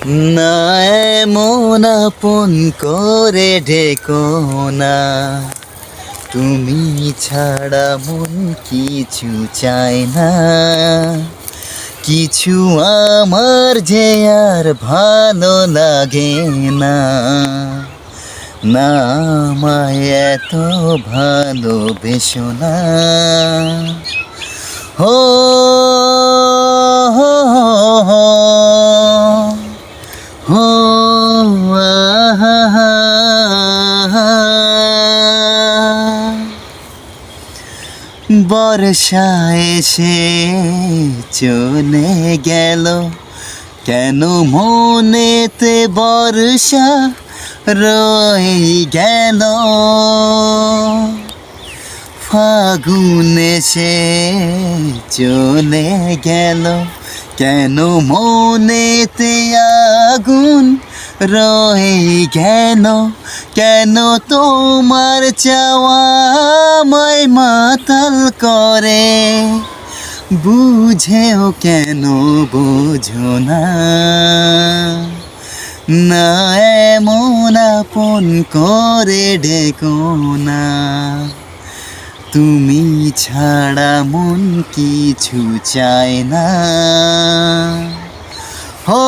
না এমন আপন করে ডেকো না, তুমি ছাড়া মন কিছু চায় না। কিছু আমার যে আর ভালো লাগে না, না আমায় এত ভালোবেসো না। হো হো হো হো আহা, বর্ষা এসে চলে গেল, কেন মনেতে বর্ষা রয়ে গেল। ফাগুন এসে চলে গেল, কেন মনেতে আগুন রয়ে গেল। কেন তোমার চাওয়া আমায় মাতাল করে, বুঝেও কেন বোঝো না। না এমন আপন করে ডেকো না, তুমি ছাড়া মন কিছু চায় না। হো